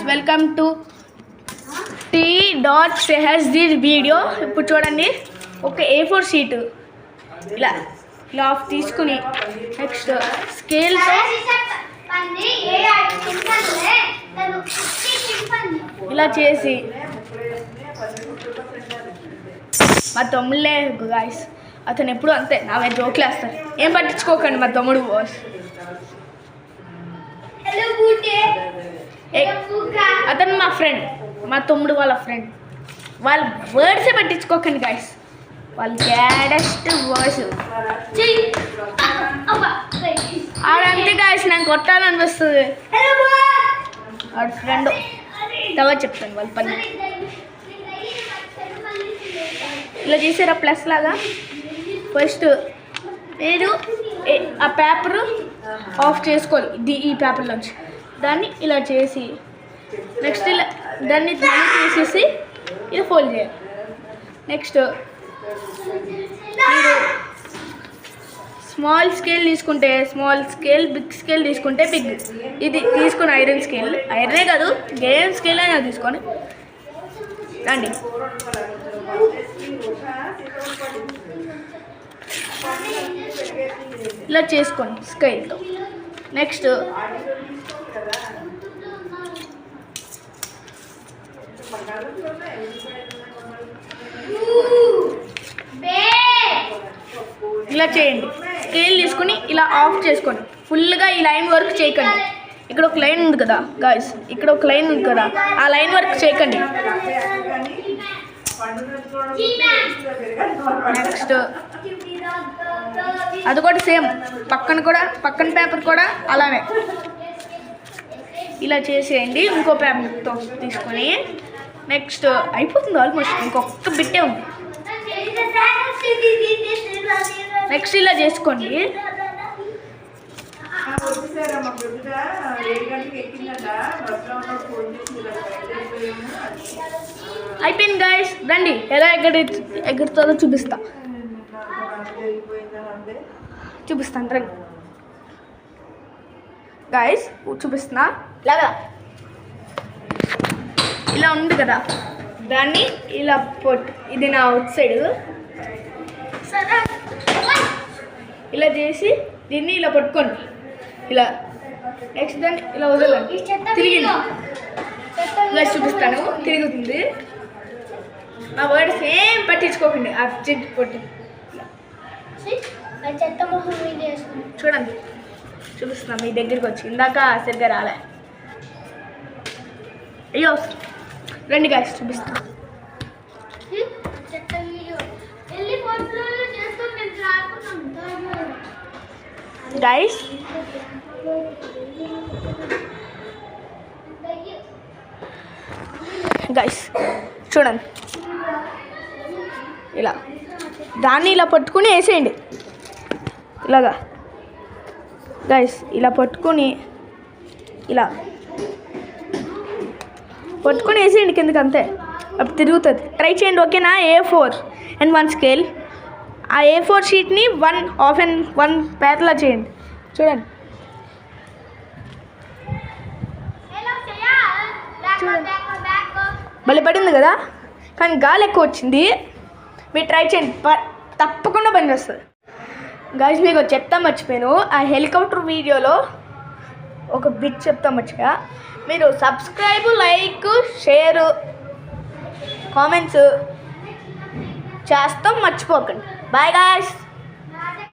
Welcome to Sehaj video. ఇప్పుడు చూడండి, ఒక A4 షీట్ ఇలా ఇలా ఆఫ్ తీసుకుని నెక్స్ట్ స్కేల్తో ఇలా చేసి మా తమ్ముళ్ళే గాయస్, అతను ఎప్పుడు అంతే నా మీద జోకులు వేస్తారు. ఏం పట్టించుకోకండి, మా తమ్ముడు బాస్. అతను మా ఫ్రెండ్, మా తమ్ముడు వాళ్ళ ఫ్రెండ్. వాళ్ళ వర్డ్సే పట్టించుకోకండి గాయస్, వాళ్ళ గ్యాడెస్ట్ వర్డ్స్. ఆడంతే గాయస్, నాకు కొట్టాలనిపిస్తుంది. వాడు ఫ్రెండ్ తర్వాత చెప్తాను వాళ్ళ పని. ఇలా చేసారా ప్లస్ లాగా. ఫస్ట్ మీరు ఆ పేపరు ఆఫ్ చేసుకోవాలి ఈ పేపర్లోంచి. దాన్ని ఇలా చేసి నెక్స్ట్ ఇలా దాన్ని తీసేసి ఇలా ఫోల్డ్ చేయాలి. నెక్స్ట్ మీరు స్మాల్ స్కేల్ తీసుకుంటే స్మాల్ స్కేల్, బిగ్ స్కేల్ తీసుకుంటే బిగ్. ఇది తీసుకుని ఐరన్ స్కేల్, ఐరనే కాదు గేమ్ స్కేల్ అయినా తీసుకొని రండి. ఇలా చేసుకోండి స్కేల్తో. నెక్స్ట్ ఇలా చేయండి. స్కేల్ తీసుకుని ఇలా ఆఫ్ చేసుకోండి. ఫుల్గా ఈ లైన్ వర్క్ చేయకండి. ఇక్కడ ఒక లైన్ ఉంది కదా గాయ్స్, ఇక్కడ ఒక లైన్ ఉంది కదా, ఆ లైన్ వర్క్ చేయకండి. నెక్స్ట్ అది కూడా సేమ్, పక్కన పేపర్ కూడా అలానే ఇలా చేసేయండి. ఇంకో పేపర్తో తీసుకొని నెక్స్ట్ అయిపోతుంది ఆల్మోస్ట్, ఇంకొక బిట్టే ఉంది. నెక్స్ట్ ఇలా చేసుకోండి. అయిపోయింది గాయస్, రండి ఎలా ఎగురుతుందో చూపిస్తాను రండి గాయస్, చూపిస్తున్నా. లాగా ఇలా ఉంది కదా, దాన్ని ఇలా ఇది నా అవుట్ సైడ్ ఇలా చేసి దీన్ని ఇలా పట్టుకోండి. ఇలా నెక్స్ట్ దాన్ని ఇలా వదలండి. తిరిగింది ఇలా చూపిస్తాను, తిరుగుతుంది. నా వర్డ్స్ ఏం పట్టించుకోకండి, అర్జెంట్ కొట్టి చూడండి. చూపిస్తున్నా మీ దగ్గరికి వచ్చి, ఇందాక సరిగ్గా రాలే. అయ్యో రండి గాయస్ చూపిస్తా. గాయస్ చూడండి, ఇలా దాన్ని ఇలా పట్టుకుని వేసేయండి. ఇలాగా గైస్ ఇలా పట్టుకొని వేసేయండి కిందకి, అంతే. అప్పుడు తిరుగుతుంది. ట్రై చేయండి, ఓకేనా? A4 and 1 scale. ఆ A4 షీట్ని 1 పేపర్లా చేయండి. చూడండి భలే పడింది కదా, కానీ గాలి ఎక్కువ వచ్చింది. మీరు ట్రై చేయండి, తప్పకుండా పని వస్తుంది. గాయస్ మీకు చెప్తా మర్చిపోయాను, ఆ హెలికాప్టర్ వీడియోలో ఒక బిట్ చెప్తా మర్చిపోయా. మీరు సబ్స్క్రైబ్, లైక్, షేర్, కామెంట్స్ చేస్తాం మర్చిపోకండి. Bye guys.